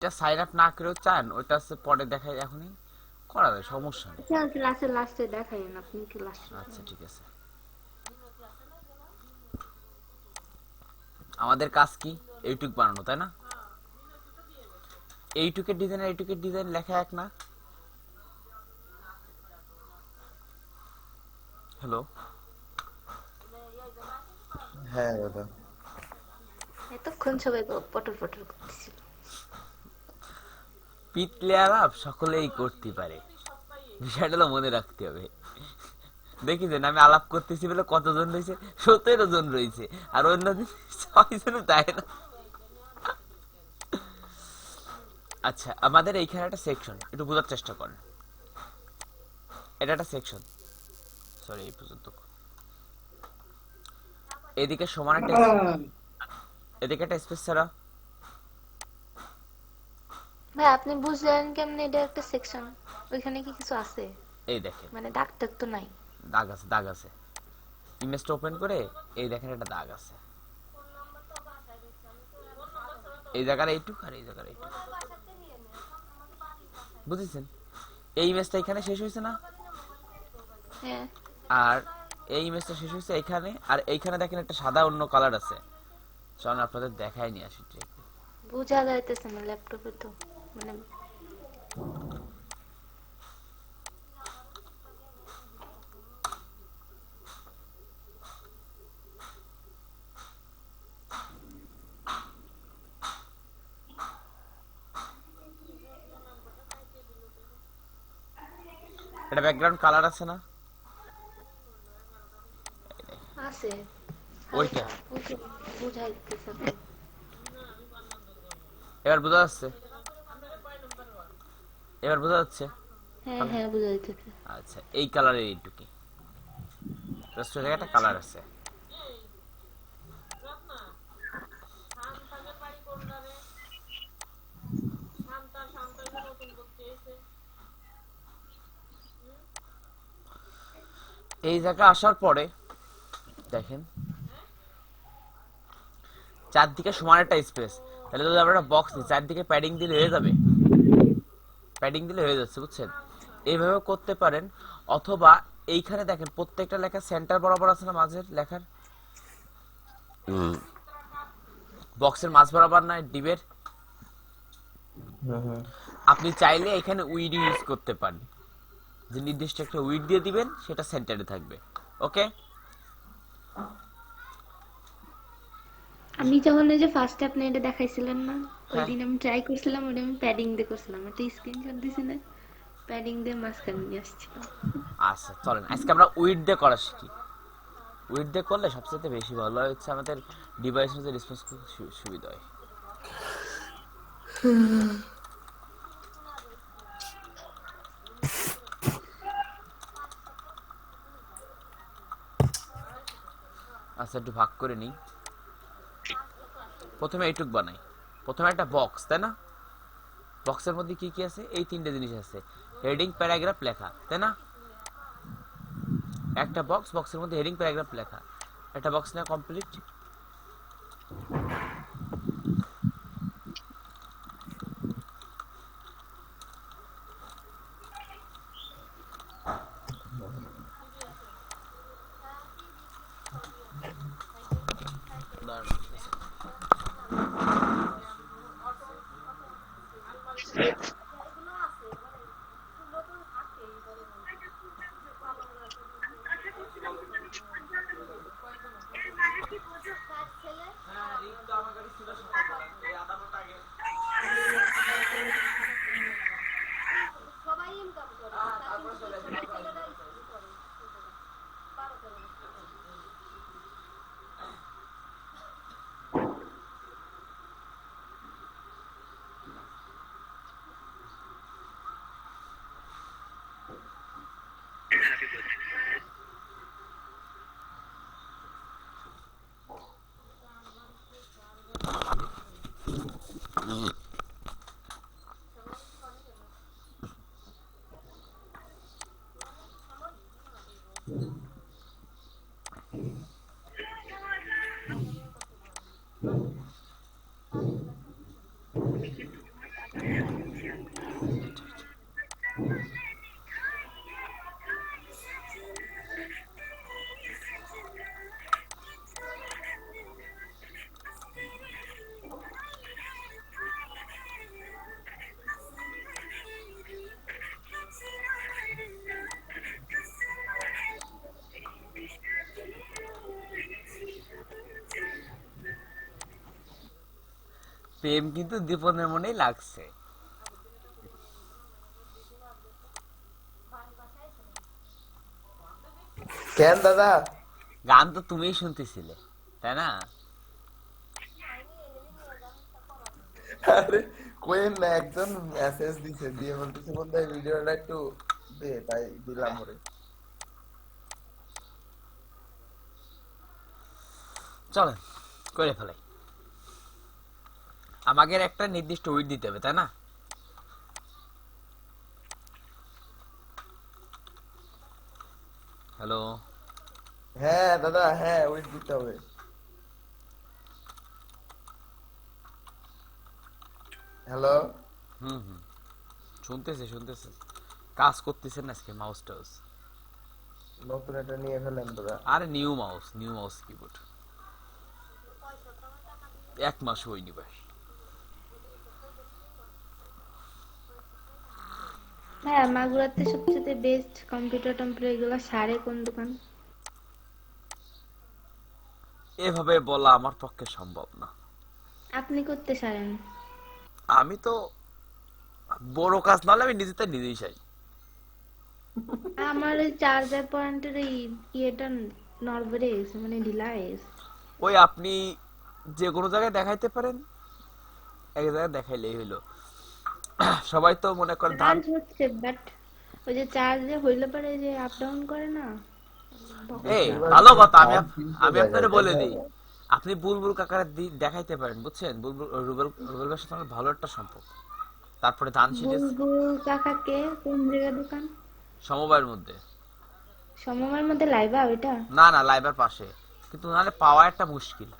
এটা sign up না করেও চান ওটা পরে দেখাই, এখনই করা যায়, সমস্যা নেই। আচ্ছা ক্লাসের লাস্টে দেখাইন, আপনি ক্লাসে আচ্ছা ঠিক আছে। আমাদের কাজ কি? এইটুক বানানো, তাই না? এইটুকের ডিজাইন আর এইটুকের ডিজাইন লেখা এক না? হ্যালো, হ্যাঁ দাদা। এতক্ষণ সবাই পটর পটর করতেছিল। পিট লেয়ার আপ সকলেই করতে পারে, বিষয়টা তো মনে রাখতে হবে। দেখেছেন আমি আলাপ করতেছি বলে কতজন রয়েছে? 17 জন রয়েছে, আর অন্যদিন 6 জন তাই না। আচ্ছা, আমাদের এইখানে একটা সেকশন, একটু বোঝার চেষ্টা করেন। এটা একটা সেকশন, সরি এই পর্যন্ত। এদিকে সমান একটা, এদিকে একটা স্পেস ছাড়া। ভাই আপনি বুঝলেন কেমনে এটা একটা সেকশন? ওইখানে কি কিছু আছে? এই দেখেন, মানে দাগ টাগ তো নাই? দাগ আছে, দাগ আছে। ইমেজটা ওপেন করে এই দেখেন একটা দাগ আছে, এই জায়গার এইটুক আর এই জায়গার এইটুক, বুঝেছেন? এই ইমেজটা এখানে শেষ হয়েছে না, হ্যাঁ। আর এই ইমেজটা শেষ হয়েছে এখানে, আর এইখানে দেখেন একটা সাদা অন্য কালার আছে। চলুন আপনাদের দেখাই নিয়ে আসি ট্রিক। বোঝা যাইতেছে না ল্যাপটপে তো, মানে এটা ব্যাকগ্রাউন্ড কালার আছে না, আছে ওইটা। হালকা বুঝাইতেছে তো। এবার বোঝা যাচ্ছে? এবার বোঝা যাচ্ছে? হ্যাঁ কালার, হ্যাঁ বুঝা যাইতেছে। আচ্ছা এই কালারের এইটুকি, জাস্ট ওই জায়গায় একটা কালার আছে। এই জায়গা আসার পরে দেখেন চারদিকে সমান একটা স্পেস, তাহলে যদি আমরা একটা বক্স নিই চারদিকে প্যাডিং দিলে হয়ে যাবে, প্যাডিং দিলে হয়ে যাচ্ছে, বুঝছেন? এইভাবে করতে পারেন। অথবা এইখানে দেখেন প্রত্যেকটা লেখা সেন্টার বরাবর আছে না, মাঝের লেখার বক্সের মাঝ বরাবর নয় ডিবের, হুম হুম। আপনি চাইলে এখানে উইড ইউজ করতে পারেন, যে নির্দিষ্ট একটা উইড দিয়ে দিবেন, সেটা সেন্টারে থাকবে। ওকে, আমি যখন এই যে ফার্স্ট আপনি এটা দেখাইছিলেন না, ওই হ্যাঁ। দিন আমি ট্রাই করছিলাম, ওটা আমি প্যাডিং দিয়ে করছিলাম, একটা স্ক্রিনশট দিছি না, প্যাডিং দিয়ে মাঝখানে নিয়ে আসছিলাম। আচ্ছা চলেন আজকে আমরা উইড দিয়ে করা শিখি। উইড দিয়ে করলে সবচেয়ে বেশি ভালো হয়, হচ্ছে আমাদের ডিভাইসের যে রেসপন্স সুবিধা হয়। আচ্ছা একটু ভাগ করে নিই। প্রথমে এইটুক বানাই, প্রথমে একটা বক্স, তাই না? বক্সের মধ্যে কি কি আছে? এই তিনটে জিনিস আছে, হেডিং প্যারাগ্রাফ লেখা, তাই না? একটা বক্স, বক্সের মধ্যে হেডিং প্যারাগ্রাফ লেখা, একটা বক্স নেওয়া কমপ্লিট। প্রেম কিন্তু দীপনের মনেই লাগছে। কেন দাদা? গান তো তুমিই শুনতেছিলে, তাই না? আরে কোয়েন না, একজন মেসেজ দিছে, দিয়ে বলতেছে বন্ধু এই ভিডিওটা একটু দে, তাই দিলাম ওরে। চলেন করে ফেলাই। আমাকে একটা নির্দিষ্ট উইট দিতে হবে, তাই না? হ্যালো। হ্যাঁ দাদা, হ্যাঁ ওই দিতে হবে। হ্যালো। হুম হুম, শুনতেছি শুনতেছি। কাজ করতেছেন না আজকে মাউস টাউস? নতুন একটা নিয়ে ফেলেন দাদা। আরে নিউ মাউস কিবোর্ড 1 মাস হয়নি ভাই। হ্যাঁ, মাগুরাতে সবচেয়ে বেস্ট কম্পিউটার টম্পিউটার এগুলো সারে কোন দোকান? এভাবে বলা আমার পক্ষে সম্ভব না। আপনি করতে সারেন? আমি তো বড় কাজ না হলে আমি নিজেতে নিজেই চাই। আমার ওই চার্জার পয়েন্টের এই ইয়েটা নড়বড়ে গেছে, মানে ঢিলা হয়ে গেছে। ওই আপনি যে কোনো জায়গায় দেখাইতে পারেন, এক জায়গায় দেখাইলেই হইলো। সবাই তো মনে করে ধান। চার্জ হচ্ছে, বাট ওই যে চার্জে হইলে পরে যে আপ ডাউন করে না, এই বকটা। বেশিরভাগ ভালো কথা, আমি ধান কিনতে আমি জায়গায়, আপনারে তাই বলে না? দিই। আপনি বুলবুল কাকার দেখাইতে পারেন, বুঝছেন? বুলবুল রুবেল রুবেলের সাথে আমার ভালো একটা সম্পর্ক। তারপরে ধান সিরিজ বুলবুল কাকাকে কোন জায়গার দোকান? সমবায়ের মধ্যে। সমমার মধ্যে লাইবা ওইটা? না না, লাইবার পাশে, কিন্তু নাহলে পাওয়া একটা মুশকিল।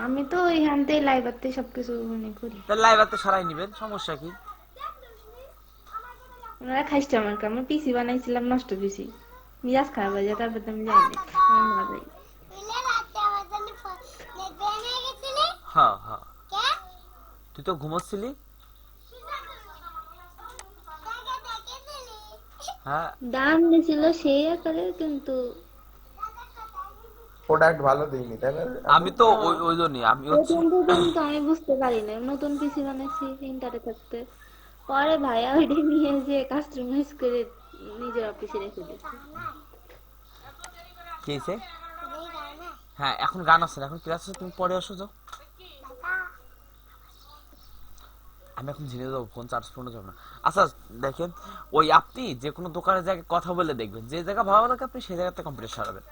আমি তো ওইখানতেই লাইবারতে সবকিছু মনে করি। তাহলে লাইবারতে সরাই নিবেন, সমস্যা কি? ওনারা খাইছে আমার পিসি বানাইছিলাম, নষ্ট পিসি, মিজাজ খারাপ হয়ে যায়, তারপর তো আমি যাই না, আমি না যাই। হ্যাঁ হ্যাঁ, তুই তো ঘুমোচ্ছিলি। হ্যাঁ, দাম দিছিল সেই আকারে, কিন্তু প্রোডাক্ট ভালো দিইনি, তাই না আপু? আমি তো ওই ওই জন্যই আমি হচ্ছে। প্রথম প্রথম তো আমি বুঝতে পারি না, নতুন পিসি বানাইছি ইন্টারে থাকতে, পরে ভাইয়া ওইটা নিয়ে যে কাস্টমাইজ করে নিজের অফিসে রেখে দিচ্ছে। কি হয়েছে? হ্যাঁ এখন গান আছে না, এখন ক্লাস আছে, তুমি পরে আসো যাও। আমি এখন ঝিনে যাবো, ফোন চার্জ ফোনে যাবো না। আচ্ছা দেখেন, ওই আপনি যে কোনো দোকানের জায়গায় কথা বলে দেখবেন, যে জায়গা ভালো লাগে আপনি সেই জায়গাতে কম্পিউটার সারাবেন,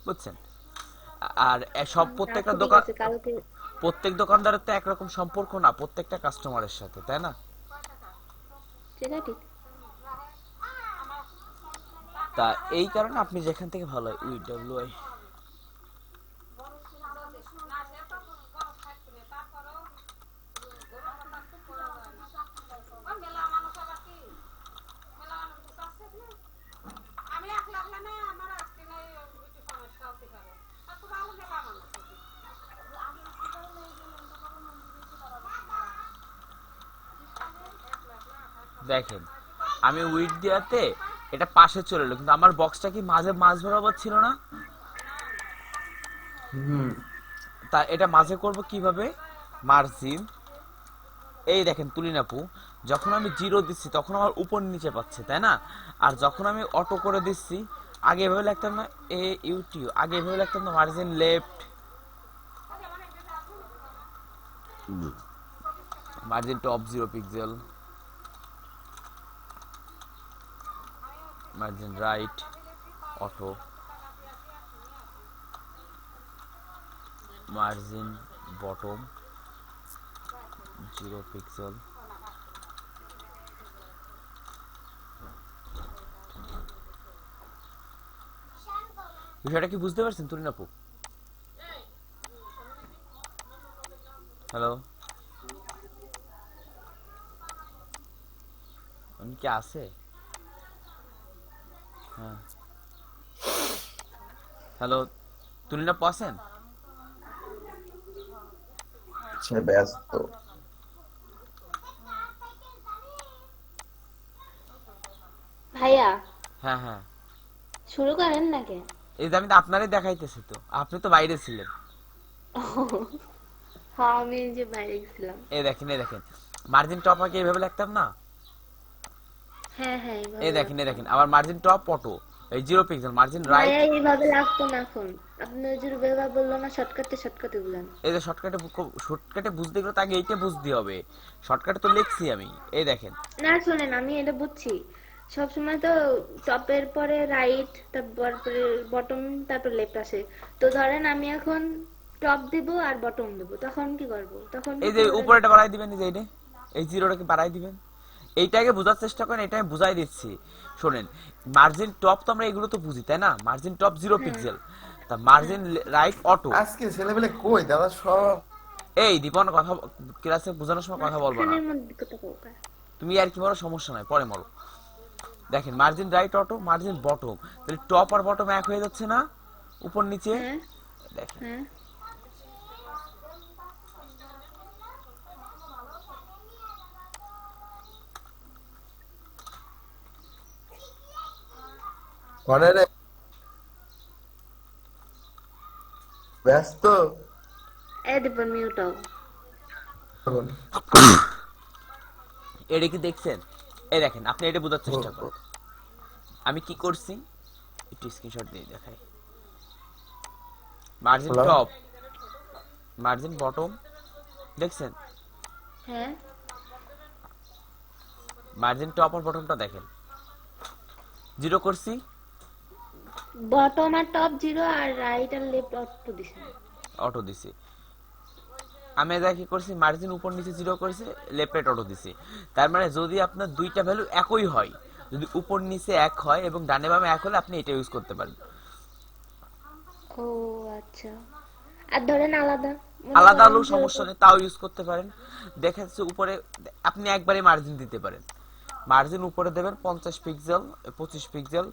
বুঝছেন? আর সব প্রত্যেকটা আচ্ছা ঠিক দোকান, আছে, কালকে। প্রত্যেক দোকানদারের তো একরকম সম্পর্ক না প্রত্যেকটা কাস্টমারের সাথে, তাই না? সেটা ঠিক। তা এই কারণে আপনি যেখান থেকে ভালো হয় UWI। দেখেন, আমি উইড দেওয়াতে এটা পাশে চলে এলো, কিন্তু আমার বক্সটা কি মাঝ বরাবর ছিল না? হুম। তা এটা মাঝে করব কিভাবে? মার্জিন, এই দেখেন তুলিন আপু, যখন আমি 0 দিচ্ছি তখন আমার উপর নিচে পাচ্ছে, তাই না? আর যখন আমি অটো করে দিচ্ছি, আগে এভাবে লিখতাম না AUTU, আগে এভাবে লিখতাম না margin left, margin top 0 pixel, margin right auto, margin bottom 0 pixel. বিষয়টা কি বুঝতে পারছেন তুলিন আপু? হ্যালো, উনি কি আছে? হ্যাঁ, হ্যালো, তুলিন আপু আছেন? সে ব্যস্ত। ভাইয়া, হ্যাঁ হ্যাঁ, শুরু করেন নাকি? এই যে আমি তো আপনারই দেখাইতেছি, তো আপনি তো বাইরে ছিলেন। হ্যাঁ আমি এই যে বাইরে গেছিলাম। এই দেখেন মার্জিন টপ আগে এইভাবে লিখতাম না। হ্যাঁ হ্যাঁ এই এইভাবে দেখেন রাখতাম। আবার মার্জিন টপ অটো, এই 0 পিক্সেল মার্জিন রাইট। ভাইয়া এইভাবে লাগতো না এখন। আপনি যে রুবেবা বললো না শর্টকাটে শর্টকাটে বললেন। এই যে শর্টকাটে বুঝতে গেলে তাকে এইটা বুঝতে হবে। শর্টকাটে তো লিখছি আমি। এই দেখেন না শোনেন আমি এটা বুঝছি। সবসময় তো টপের পরে রাইট, তারপরে বটম, তারপর লেফট আসে। তো ধরেন আমি এখন টপ দিব আর বটম দিব, তখন কি করব? তখন কি এই যে পুরোটা উপরেটা বাড়াই দিবেন, এই যে এই জিরোটাকে বাড়াই দিবেন। এইটাকে বোঝার চেষ্টা করেন, এটা আমি বুঝাই দিচ্ছি। শোনেন, মার্জিন টপ তো আমরা এগুলো তো বুঝি তাই না, মার্জিন টপ জিরো হ্যাঁ পিক্সেল তা হ্যাঁ। Margin right auto. আজকে ছেলেপেলে কই দাদা সব? এই দীপন কথা ক্লাসে বোঝানোর সময় কথা বলবো না। মাঝখানের মধ্যে কত পোকা। তুমি আর কি বলো, সমস্যা নাই, পরে বলো। দেখেন margin right auto, margin bottom, তাহলে টপ আর বটম এক হয়ে যাচ্ছে না, উপর নিচে। হ্যাঁ দেখেন হ্যাঁ। ঘরে রে, ব্যস্ত এই দিবেন মিউট হও। এখন। এটা কি দেখছেন? এই দেখেন আপনি এটা বোঝার চেষ্টা করেন আমি কি করছি, একটু স্ক্রিনশট দিয়ে দেখাই। Margin hello? Top, margin bottom, দেখছেন? হ্যাঁ মার্জিন টপ আর বটমটা দেখেন, জিরো করছি, বটম আর টপ জিরো আর রাইট আর লেফট অটো দিছেন। অটো দিছি। আমি এটা কি করছি, মার্জিন উপর নিচে জিরো করেছি, লেফট রাইট অটো দিছি। তার মানে যদি আপনার দুইটা ভ্যালু একই হয়, যদি উপর নিচে এক হয় এবং ডানে বামে এক হলে আপনি এটা ইউজ করতে পারেন। ও আচ্ছা। আর ধরেন আলাদা, মনে আলাদা করেন হলেও সমস্যা যেরকম। নেই, তাও ইউজ করতে পারেন। দেখা যাচ্ছে উপরে আপনি একবারে মার্জিন দিতে পারেন। মার্জিন উপরে দেবেন 50 পিক্সেল, 25 পিক্সেল,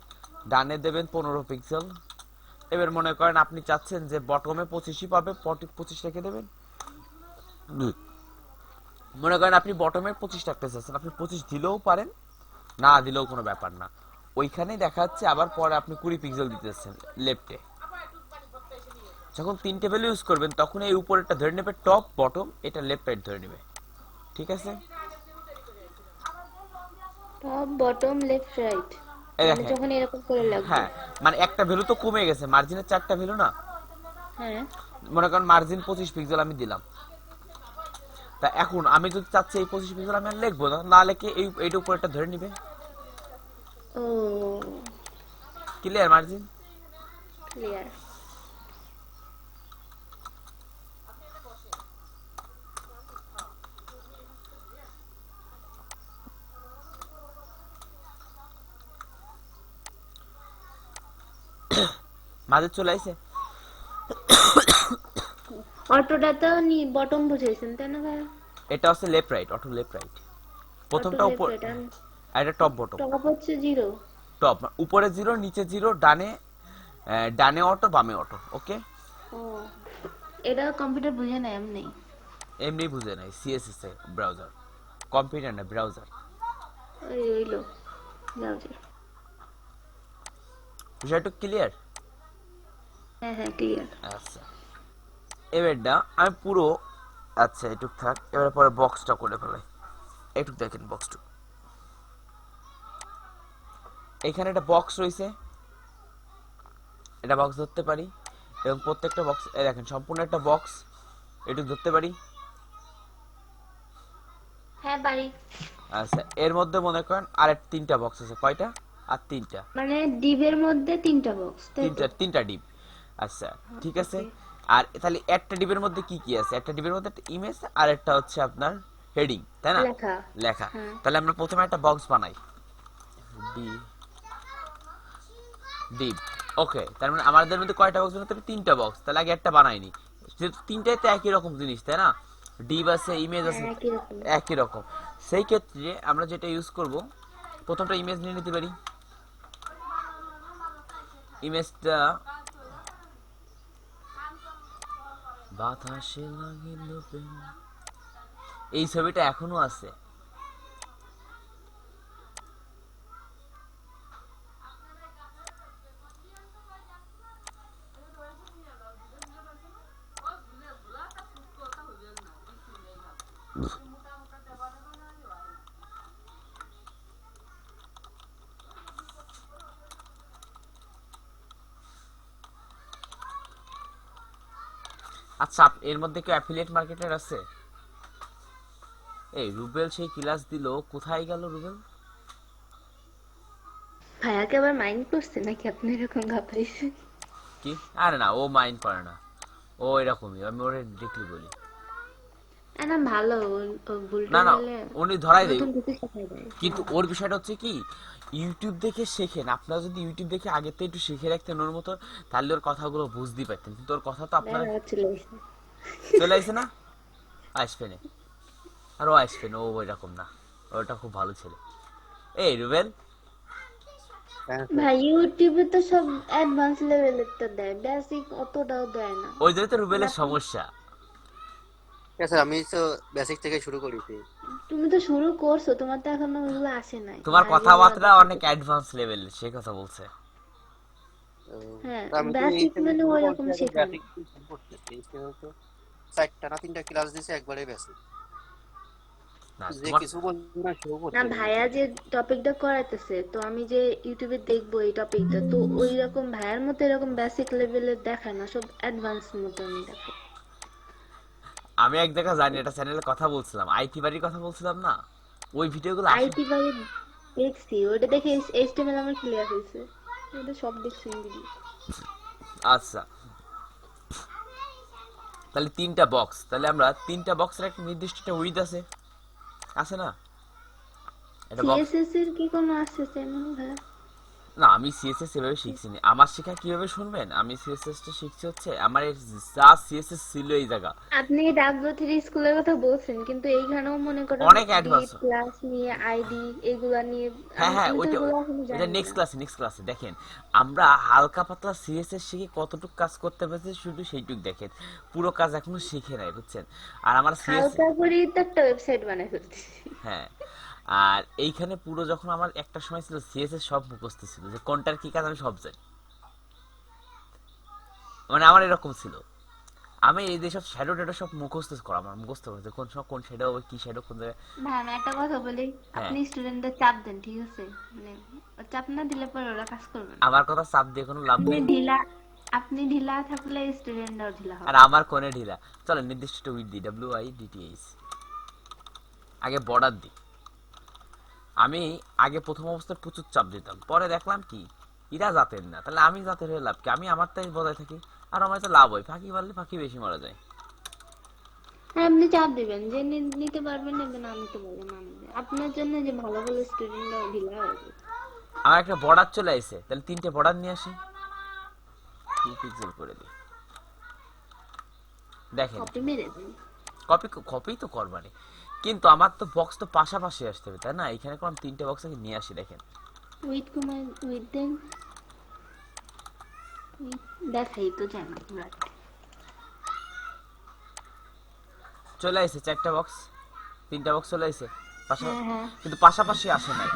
ডানে দেবেন 15 পিক্সেল। এবার মনে করেন আপনি চাচ্ছেন যে বটমে 25ই পাবে, 25 রেখে দেবেন। মনে করেন আপনি বটমে 25 রাখতে চাচ্ছেন, আপনি 25 দিলেও পারেন, না দিলেও কোনো ব্যাপার না। ওইখানেই দেখা যাচ্ছে আবার পরে আপনি 20 পিক্সেল দিতেছেন লেফটে। যখন তিনটে ভ্যালু ইউজ করবেন তখন এই উপরেরটা ধরে নেবে টপ বটম, এটা লেফট রাইট ধরে নেবে। ঠিক আছে? টপ বটম লেফট রাইট, এই মানে দেখেন, যখন এরকম করে লাগবে। হ্যাঁ মানে একটা ভ্যালু তো কমে গেছে, মার্জিনের 4টা ভ্যালু না। হ্যাঁ। মনে করেন মার্জিন 25 পিক্সেল আমি দিলাম, তা এখন আমি যদি চাচ্ছি এই 25 পিক্সেল আমি আর লিখবো না, না লিখে এইটা উপরেরটা ধরে নিবে। ও ক্লিয়ার? Margin clear. মাঝে চলে আইছে। অটোটা তো বটম বুঝাইছেন তাই না ভাইয়া? এটা হচ্ছে left right, auto left right, auto প্রথমটা লেফট উপর, রাইট আর আর এটা টপ বটম। টপ হচ্ছে জিরো। টপ উপরে জিরো, নিচে জিরো, ডানে ডানে অটো, বামে অটো। ওকে, ও এটা কম্পিউটার বুঝে না এমনি। এমনি বুঝে নাই, সিএসএস এ ব্রাউজার, কম্পিউটার না ব্রাউজার। ওই রইলো ব্রাউজার। বিষয়টা ক্লিয়ার? হ্যাঁ হ্যাঁ ক্লিয়ার। আচ্ছা, এবারটা আমি পুরো, আচ্ছা এটুক থাক, এবার পরে বক্সটা করে ফেলাই। এটুক দেখেন বক্সটা, এখানে একটা বক্স রয়েছে, এটা বক্স ধরতে পারি, এবং প্রত্যেকটা বক্স এই দেখেন সম্পূর্ণ একটা বক্স, এটুক ধরতে পারি। হ্যাঁ বাড়ি। আচ্ছা এর মধ্যে মনে করেন আর তিনটা বক্স আছে, কয়টা? আর তিনটা, মানে ডিবের মধ্যে তিনটা বক্স তাই তো? তিনটা ডিপ। আচ্ছা ঠিক আছে। ওকে। আর তাহলে একটা ডিবের মধ্যে কি কি আছে? একটা ডিবের মধ্যে একটা ইমেজ আর একটা হচ্ছে আপনার হেডিং, তাই না? লেখা। লেখা। হ্যাঁ। তাহলে আমরা প্রথমে একটা বক্স বানাই, ডি ডিপ। ওকে, তার মানে আমাদের মধ্যে কয়টা বক্স বানাতে হবে? তিনটা বক্স। তাহলে আগে একটা বানাইনি, যেহেতু তিনটাই তো একই রকম জিনিস তাই না, ডিপ আছে, ইমেজ হ্যাঁ আছে, একই রকম। একই রকম। সেই ক্ষেত্রে আমরা যেটা ইউজ করব, প্রথমটা ইমেজ নিয়ে নিতে পারি। ইমেজটা বাতাসে লাগিল প্রেম, এই ছবিটা এখনো আছে। আচ্ছা এর মধ্যে কি অ্যাফিলিয়েট মার্কেটার আছে? এই রুবেল সেই ক্লাস দিল, কোথায় গেল রুবেল? ভাইয়াকে আবার মাইন্ড করছে নাকি আপনি এরকম ঘাবড়াইছেন? কি? আরে না, ও মাইন্ড করে না, ও এরকমই, আমি ওরে ডিরেক্টলি বলি। না ভালো, ও না বুলটে না, গেলে উনি ধরাই দেয়, নতুন কিছু শেখাই দেয়। কিন্তু ওর বিষয়টা হচ্ছে কি, ইউটিউব দেখে শেখেন। আপনারা যদি ইউটিউব দেখে আগে থেকে একটু শিখে রাখতেন ওর মতো, তাহলে ওর কথাগুলো বুঝতেই পারতেন, কিন্তু ওর কথা তো আপনার ভাইয়া চলে এসে চলে আসে না, আসবে না। আর ও আসবে না, ও ওইরকম না, ওটা খুব ভালো ছেলে। এই রুবেল, হ্যাঁ ভাই ইউটিউবে তো সব অ্যাডভান্স লেভেলের তো দেয়, বেসিক অতটাও দেয় না। ওই জন্য তো রুবেলের সমস্যা। ঠিক আছে, আমি তো বেসিক থেকে শুরু করেছি। তুমি তো শুরু করছো, তোমার তো এখনো ওইগুলো আসে নাই, তোমার আগে কথাবার্তা ওরা অনেক অ্যাডভান্স লেভেল, সে কথা বলছে। তো হ্যাঁ তো আমি তো এই বেসিক থেকে মানে শুরু ওইরকম করছি, এখন শেখানো। বেসিক থেকে শুরু করতেছি। এই তো 4টা না 3টা ক্লাস দিছে একবারে বেসিক, না যে তোমার, কিছু বলবো না শুরু না করতে দেবে ভাইয়া যে টপিকটা করাইতেছে, তো আমি যে ইউটিউবে দেখবো এই টপিকটা, তো ওই রকম ভাইয়ার মতো এরকম বেসিক লেভেলের দেখায় না, সব অ্যাডভান্স মতন দেখে। আমি এক জায়গায় জানি, এটা চ্যানেলে কথা বলছিলাম, আইটি বাড়ির কথা বলছিলাম না, ওই ভিডিওগুলো আসলে। আইটি বাই দেখছি, ওটা দেখে এইচটিএমএল আমার ক্লিয়ার হয়েছে, ওটা সব দেখছি ভিডিও। আচ্ছা, তাহলে 3টা বক্স, তাহলে আমরা 3টা বক্সের একটা নির্দিষ্ট একটা উইথ আছে, আছে না? এটা বক্স, সিএসএস এর কি কোনো আছে চ্যানেল ভাইয়া? না আমি সিএসএস এভাবে শিখছি না। আমার শেখা কিভাবে শুনবেন, আমি সিএসএস টা শিখছি হচ্ছে, আমার এই যা সিএসএস ছিল এই জায়গা আপনি ডাব্লিউ3 স্কুলের কথা বলছেন, কিন্তু এইখানেও মনে করেন অনেক অ্যাডভান্স। ডিপ ক্লাস নিয়ে আইডি এগুলা নিয়ে হ্যাঁ হ্যাঁ, আমি তো ওইটা এগুলো এখনো ওইটা জানি নেক্সট না। ক্লাসে, নেক্সট ক্লাসে দেখেন। আমরা হালকা পাতলা সিএসএস শিখে কতটুকু কাজ করতে পেরেছি শুধু সেইটুকু দেখেন, পুরো কাজ এখনো শিখে নাই, বুঝছেন? আর আমার সিএস, হালকা করেই তো একটা ওয়েবসাইট বানাই ফেলছি। হ্যাঁ, আর এইখানে পুরো যখন আমার একটা সময় ছিল সিএসএস সব মুখস্থ ছিল, যে কোনটার কি কাজ আমি সব জানি, মানে আমার এরকম ছিল। আমি এই যে সব শ্যাডো ট্যাডো সব মুখস্থ করা, আমার মুখস্থ করতে কোন সময় কোন শ্যাডো কি শ্যাডো কোন জায়গায়। ভাই আমি একটা কথা বলি, হ্যাঁ, আপনি স্টুডেন্টদের চাপ দেন, ঠিক আছে? মানে চাপ না দিলে পরে ওরা কাজ করবে না। আমার কথা চাপ দিয়ে কোনো লাভ আপনি নেই। ঢিলা, আপনি ঢিলা থাকলে স্টুডেন্টরাও ঢিলা আর হবে। আমার কোনে ঢিলা, চলো নির্দিষ্ট একটা উইথ দিই, WIDTH, আগে বর্ডার দিই। আমি আগে প্রথম অবস্থায় প্রচুর চাপ দিতাম, পরে দেখলাম কি এরা জাতের না, তাহলে আমি জাতের হয়ে লাভ কি, আমি আমারটাই বজায় থাকি, আর আমার তো লাভ হয়, ফাঁকি মারলে ফাঁকি বেশি মারা যায়। হ্যাঁ আপনি চাপ দিবেন, যে নিতে পারবেন নেবেন, না নিতে পারবেন না নেবেন। আপনার জন্য যে ভালো ভালো স্টুডেন্টরাও ঢিলা হয়ে যাবে। আমার একটা বর্ডার চলে আসছে, তাহলে 3টে বর্ডার নিয়ে আসি, 2 পিক্সেল করে দিই, দেখেন। কপি মেরে দেন। কপি কপি তো করবানি, কিন্তু আমার তো বক্স তো পাশাপাশি আসতে হবে, তাই না? এখানে কোন 3টে বক্স আগে নিয়ে আসি, দেখেন। উইথ কুমার উইথ দেন, দেখাই তো জানো রাত। চলে আসছে 4টা বক্স, 3টা বক্স চলে আসছে হ্যাঁ হ্যাঁ, কিন্তু পাশাপাশি আসে নাই।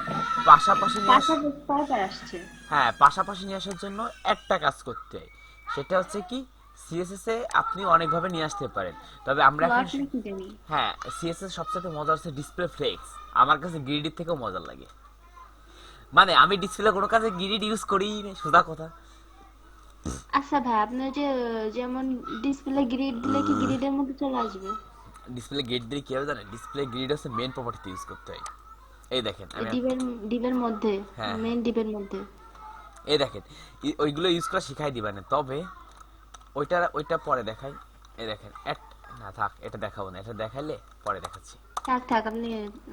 পাশাপাশি নিয়ে পাশাপাশি কয়বার আসছে? হ্যাঁ, পাশাপাশি নিয়ে আসার জন্য একটা কাজ করতে হয়, সেটা হচ্ছে কি, সিএসএস এ আপনি অনেকভাবে নিয়ে আসতে পারেন, তবে আমরা এখন প্লট নাকি জানি। হ্যাঁ, সিএসএস সবচেয়ে মজার হচ্ছে ডিসপ্লে ফ্লেক্স, আমার কাছে গ্রিডির থেকেও মজার লাগে। মানে আমি ডিসপ্লে কোনো কাজে গ্রিড ইউজ করিই না, সোজা কথা। আচ্ছা ভাই, আপনার যে যেমন ডিসপ্লে গ্রিড দিলে কি গ্রিডের মধ্যে চলে আসবে? ডিসপ্লে গ্রিড দিয়ে কি হবে জানেন, ডিসপ্লে গ্রিড হচ্ছে মেন প্রপার্টিতে ইউজ করতে হয়। এই দেখেন এই আমি, ডিবের ডিবের মধ্যে, হ্যাঁ মেইন ডিবের মধ্যে। এই দেখেন, ওইগুলো ইউজ করা শিখাই দিবা না, তবে ওইটা ওইটা পরে দেখাই। এই দেখেন না থাক, এটা দেখাবো না, এটা দেখাইলে পরে দেখাচ্ছি, থাক থাক আপনি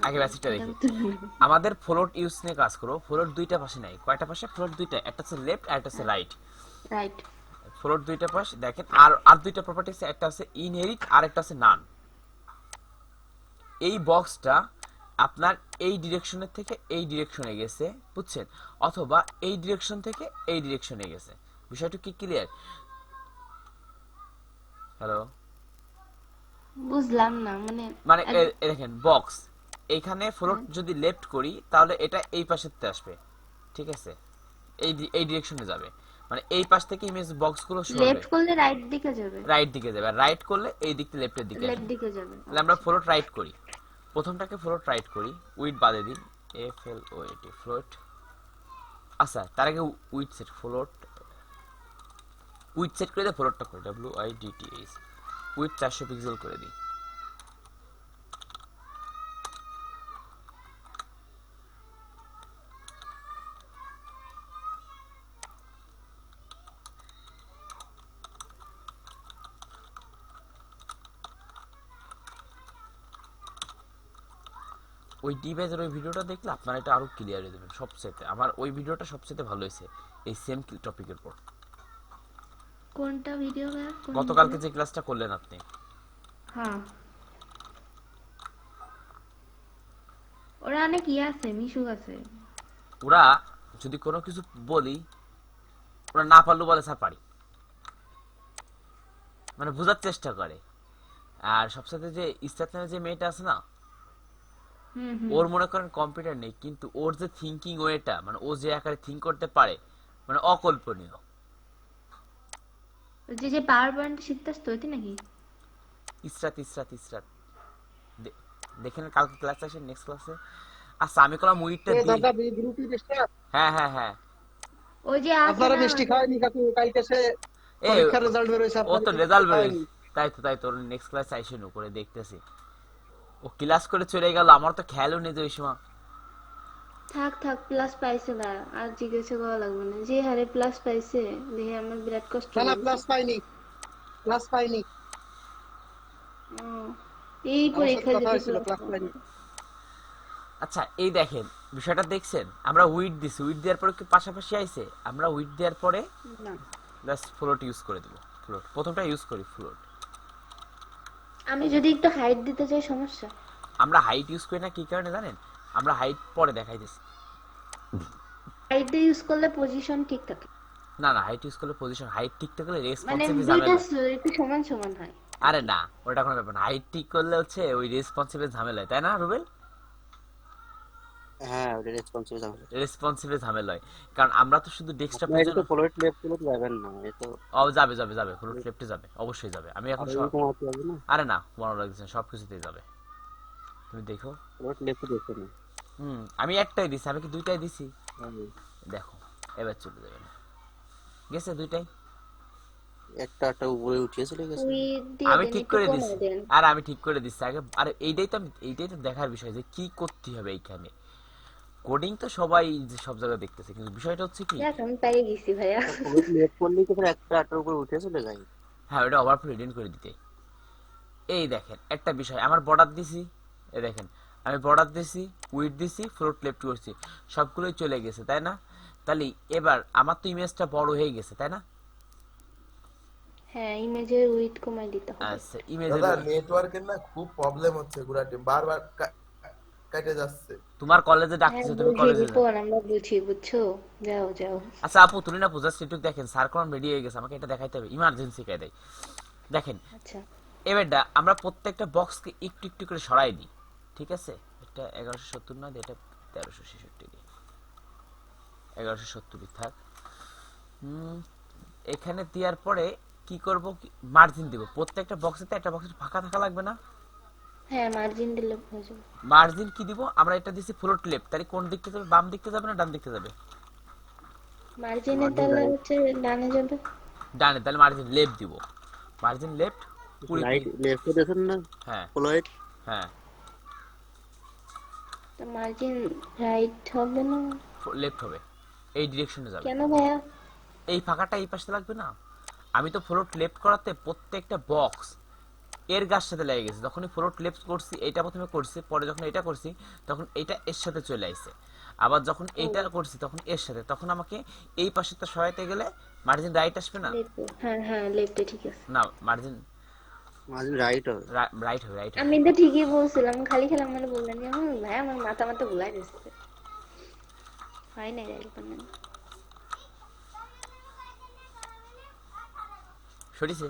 আগে বেসিকটা এটা দেখি। তো বলবেন। আমাদের ফ্লোট ইউজ নিয়ে কাজ করো। ফ্লোট 2টা পাশে নাই, কয়টা পাশে? ফ্লোট 2টা, একটা হচ্ছে লেফট আর একটা হচ্ছে রাইট। রাইট। ফ্লোট 2টা পাশ দেখেন, আর আর 2টা প্রপার্টি আছে, একটা আছে ইনহেরিট আর একটা আছে নান। এই বক্সটা আপনার এই ডিরেকশনের থেকে এই ডিরেকশনে গেছে, বুঝছেন? অথবা এই ডিরেকশন থেকে এই ডিরেকশনে গেছে। বিষয়টা কি ক্লিয়ার? হ্যালো, বুঝলাম না মানে। মানে দেখেন বক্স, এইখানে ফ্লোট যদি লেফট করি তাহলে এটা এই পাশেতে আসবে, ঠিক আছে? এই ডিরেকশনে যাবে, মানে এই পাশ থেকে ইমেজ বক্সগুলো সরবে, লেফট করলে রাইট দিকে যাবে, রাইট দিকে যাবে, আর রাইট করলে এই দিক থেকে লেফটের দিকে লেফট আসবে। দিকে যাবে। তাহলে আমরা ফ্লোট রাইট করি, প্রথমটাকে ফ্লোট রাইট করি, উইথ বাদে দিন, FLOAT ফ্লোট। আচ্ছা তার আগে with set, float with set করে দিয়ে ফ্লোটটা করি, WIDTH। উইথ 400 পিক্সেল করে দিই। ওই ডিভাইসের ওই ভিডিওটা দেখলে আপনারা এটা আরো ক্লিয়ার হয়ে যাবেন। সবচেয়ে আমার ওই ভিডিওটা সবচেয়ে ভালো হয়েছে এই সেম টপিকের পর। কোনটা ভিডিও ভাইয়া? কোন গতকালকে video? যে ক্লাসটা করলেন আপনি, হ্যাঁ, ওরা অনেক ইয়ে আছে, মিশুক আছে। ওরা যদি কোনো কিছু বলি, ওরা না পারলেও বলে স্যার পারি, মানে বোঝার চেষ্টা করে। আর সবসাথে যে ইস্তাত নামে যে মেয়েটা আছে না, হুম হুম। ওর মনে করেন কম্পিউটার নেই, কিন্তু ওর যে থিঙ্কিং ওয়েটা, মানে ও যে আকারে থিঙ্ক করতে পারে, মানে অকল্পনীয়। যে পাওয়ার পয়েন্ট শিখতেছ তো এটি নাকি? ইসরাত ইসরাত ইসরাত দেখেন কালকে ক্লাস আসে, নেক্সট ক্লাসে। আচ্ছা আমি কলাম উইটটা দিই। দাদা গ্রুপে মিষ্টি হ্যাঁ হ্যাঁ হ্যাঁ, ওই যে আছে আপনারা না, মিষ্টি খাওয়ানি কাকু, কালকে সে এই পরীক্ষার রেজাল্ট বের হইছে, ও আপনারা তো কি রেজাল্ট বের খাওয়ানি? হয়েছে। তাই তো নেক্সট ক্লাস আইসে নো করে দেখতেছি। ও ক্লাস করে চলে গেল, আমার তো খেয়ালও নেই যে ওই সময়। থাক থাক, প্লাস পাইছে না, আর জিজ্ঞাসা করা লাগবে না। যে হারে প্লাস পাইছে দেখে আমার বিরাট কষ্ট না না, লাগছে। প্লাস পাইনি, প্লাস পাইনি, ও, এই আমার সাথে পরীক্ষা কথা যদি হয়েছিল, plus প্লাস পায়। পাইনি। আচ্ছা এই দেখেন বিষয়টা দেখছেন, আমরা উইট দিছি, উইট দেওয়ার পরে কি পাশাপাশি আইছে? আমরা উইট দেওয়ার পরে না, জাস্ট ফ্লোট ইউজ করে দেব। ফ্লোট প্রথমটা ইউজ করি, ফ্লোট। আমি যদি একটু হাইট দিতে চাই সমস্যা? আমরা হাইট ইউজ করি না কি কারণে জানেন? আমরা হাইট পরে দেখাইতেছি। হাইট দিয়ে ইউজ করলে পজিশন ঠিক থাকে, না না, হাইট ইউজ করলে পজিশন হাইট ঠিক থাকলে মানে রেসপন্সিভ দুইটা ঝামেলা। একটু সমান সমান হয়। আরে না, ওটা কোনো ব্যাপার না। হাইট ঠিক করলে হচ্ছে ওই রেসপন্সিভ ঝামেলা হয়, তাই না রুবেল? হ্যাঁ, ওটা রেসপন্সিভ ঝামেলা। রেসপন্সিভ ঝামেলা হয়, কারণ আমরা তো শুধু আপনার ডেস্কটপের এটা জন্য। তো ফলোইট লেফট ফলোইট যাবেন না, এ তো ও যাবে যাবে যাবে, ফ্লোট লেফটে যাবে, অবশ্যই যাবে। আমি এখন আরো সব, কমাতে হবে না, আরে না মনে রাখছেন, সব কিছুতেই যাবে। তুমি দেখো। ফলোইট লেফটে দেখতে না। আমি একটাই দিছি, আমি কি দুইটাই দিছি? হ্যাঁ, দেখো এবার চলে যাবে না, গেছে দুইটাই। একটা উপরে উঠিয়ে চলে গেছে। ওই দিয়ে আমি দেন, ঠিক একটু করে কমায় দিছি, দেন। আর আমি ঠিক করে দিচ্ছি আগে। আর এইটাই তো দেখার বিষয় যে কি করতে হবে এইখানে। কোডিং তো সবাই যে সব জায়গায় দেখতেছে, কিন্তু বিষয়টা হচ্ছে কি, দেখ আমি পেয়ে গেছি ভাইয়া। ফলোইট লেফট করলেই তো একটার উপরে উঠে চলে যায়। হ্যাঁ ওটা ওভারফ্লো রিডিন করে দিতে। এই দেখেন একটা বিষয়, আমার বর্ডার দিছি, এই দেখেন আমি বর্ডার দিছি, উইড দিছি, ফ্লোট লেফট করছি, সবগুলোই চলে গেছে, তাই না? তাহলে এবার আমার তো ইমেজটা বড় হয়ে গেছে, তাই না? হ্যাঁ, ইমেজের উইডথ কমাই দিতে হবে। আচ্ছা ইমেজের দাদা নেটওয়ার্কের না খুব প্রবলেম হচ্ছে, গুড়া টিম বারবার কেটে যাচ্ছে। তোমার কলেজে হ্যাঁ ডাকতেছে, তুমি বুঝি কলেজে যাও। রিপন, আমরা বুঝি, বুঝছো? যাও যাও। আচ্ছা আপু তুমি না বুঝাচ্ছ, একটু দেখেন স্যার কোন রেডি হয়ে গেছে, আমাকে এটা দেখাইতে হবে, ইমার্জেন্সি কে দেয়। দেখেন আচ্ছা, এবারটা আমরা প্রত্যেকটা বক্সকে একটু একটু করে সরাই দিই, ঠিক আছে? এটা 1170 না, এটা 1366 দিই, 1170 থাক। এখানে দেওয়ার পরে কি করব, মার্জিন দিব। প্রত্যেকটা বক্সেতে একটা বক্সে ফাঁকা থাকা লাগবে না? হ্যাঁ মার্জিন দিলে হয়ে যাবে। মার্জিন কি দিব? আমরা এটা দিছি ফ্লোট লেফট, তাহলে কোন দিকতে যাবে? বাম দিকতে যাবে না ডান দিকতে যাবে? মার্জিনে তাহলে হচ্ছে ডানে যাবে। ডানে, তাহলে মার্জিন লেফট দিব। মার্জিন লেফট 20 রাইট লেফটে দেখুন না, হ্যাঁ ফলোইট হ্যাঁ, তো মার্জিন রাইট হবে না লেফট হবে, এই ডিরেকশনে যাবে। কেন ভাইয়া? এই ফাঁকাটা এই পাশে লাগবে না? আমি তো ফ্লোট লেফট করাতে প্রত্যেকটা বক্স এর গার সাথে লেগে গেছে। যখনই ফ্লোট লেফট করছি, এইটা প্রথমে করছি, পরে যখন এটা করছি তখন এইটা এর সাথে চলে আইছে। আবার যখন এইটা করছি তখন এর সাথে, তখন আমাকে এই পাশেটা সরাইতে গেলে মার্জিন রাইট আসবে না? লেফটে, হ্যাঁ হ্যাঁ লেফটে ঠিক আছে। না মার্জিন মাঝে রাইট হবে। রাইট হবে, রাইট হবে। আমি তো ঠিকই বলছিলাম, খালি খেলাম মানে বললেন যে ভাই আমার মাথা মাথা ভুলাই দিচ্ছে। হয় না রাইট বানান। সরিছে,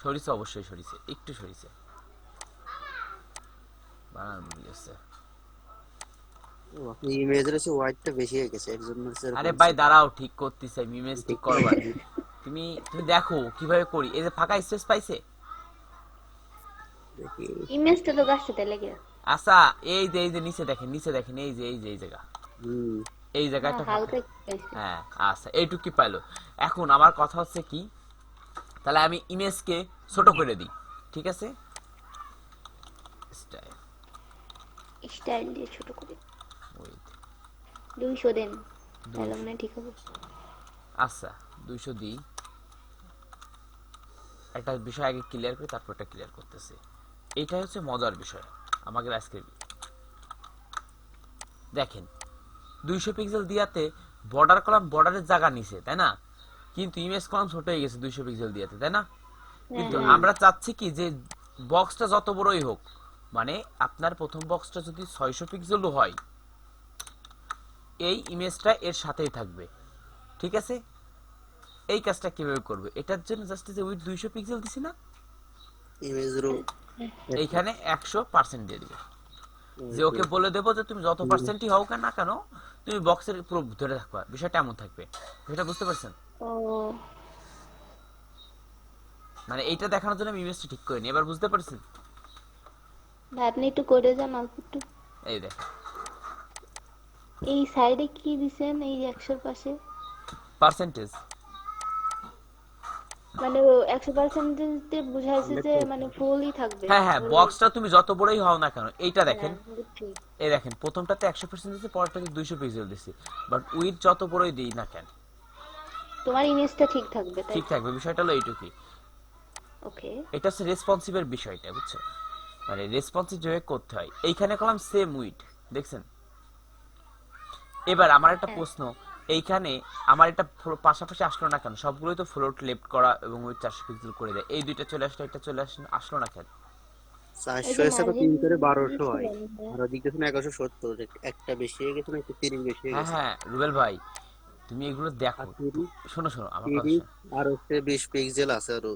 সরিছে, অবশ্যই সরিছে, একটু সরিছে, বানান ভুল গেছে। ও, আপনি ইমেজের চেয়ে হোয়াইটটা বেশি হয়ে গেছে, একজন আরে ভাই দাঁড়াও, ঠিক করতেছি, আমি ইমেজ ঠিক করবার। তুমি তুমি দেখো কিভাবে করি। এই যে ফাঁকা স্পেস পাইছে, দেখি। ইমেজটা তো গাছ সাথে লেগে আছে। আচ্ছা এই যে নিচে দেখেন, নিচে দেখেন, এই জায়গা, হুম, এই জায়গাটা ফাঁকা। হালকা একটু আছে। হ্যাঁ আচ্ছা এইটুক কি পাইলো। এখন আমার কথা হচ্ছে কি, তাহলে আমি ইমেজকে ছোট করে দিই, ঠিক আছে, স্টাইল স্টাইল দিয়ে ছোট করে উইথ 200 দেন, তাহলে মনে হয় ঠিক হবে। আচ্ছা 200 দিই। একটা বিষয় আগে ক্লিয়ার করি, তারপর এটা ক্লিয়ার করতেছি। এইটা হচ্ছে মজার বিষয় আমাদের আজকে। দেখেন 200 পিক্সেল দিয়াতে বর্ডার কলাম বর্ডারের জায়গা নিছে, তাই না? কিন্তু ইমেজ কলাম ছোট হয়ে গেছে 200 পিক্সেল দিয়াতে, তাই না? কিন্তু আমরা চাচ্ছি কি যে বক্সটা যত বড়ই হোক, মানে আপনার প্রথম বক্সটা যদি 600 পিক্সেলও হয়, এই ইমেজটা এর সাথেই থাকবে, ঠিক আছে? এই কাজটা কিভাবে করবে? এটার জন্য জাস্ট যে উইথ 200 পিক্সেল দিছি না, ইমেজেরও এইখানে 100% দিয়ে দিবে। যে ওকে বলে দেবো যে তুমি যত পার্সেন্টই হও না কেন, তুমি বক্সের পুরো ভিতরে থাকবা, বিষয়টা এমন থাকবে। বিষয়টা বুঝতে পারছেন? ও মানে এইটা দেখানোর জন্য আমি ইমেজটা ঠিক করিনি, এবার বুঝতে পারছেন? ভাই আপনি একটু করে যান অল্প একটু। এই দেখ এই সাইডে কি দিছেন এই 100 পাশে? পার্সেন্টেজ। মানে 100% তে বুঝাইছে যে মানে ফুলই থাকবে। হ্যাঁ হ্যাঁ, বক্সটা তুমি যত বড়ই হও না কেন, এইটা দেখেন, হ্যাঁ, বুঝছি। এই দেখেন প্রথমটাতে 100% দিছি, পরেরটাতে 200 পিক্সেল দিছি, বাট উইথ যত বড়ই দিই না কেন তোমার ইমেজটা ঠিক থাকবে, তাই ঠিক থাকবে। বিষয়টা হলো এইটুকুই। ওকে। এটা হচ্ছে রেসপন্সিভের বিষয়টা, বুঝছো? মানে রেসপন্সিভ যেভাবে করতে হয়। এইখানে কলাম সেম উইথ, দেখছেন? এবার আমার একটা প্রশ্ন, এইখানে আমার এটা পাশাপাশি আসলো না কেন? সবগুলোই তো ফ্লোট লেফট করা এবং ওই 400 পিক্সেল করে দেয়, এই দুইটা চলে আসলো, এটা চলে আসলো না কেন? 400 এর সাথে 3 করে 1200 হয়। আর ওদিকে দেখুন 1170, একটা বেশি হয়ে গেছে না, একটু 30 বেশি হয়ে হ্যাঁ গেছে। হ্যাঁ রুবেল ভাই, তুমি এগুলো দেখো। আর 30 শোনো শোনো আমার কথা 30 শোনো। আর হচ্ছে 20 পিক্সেল আছে, আরো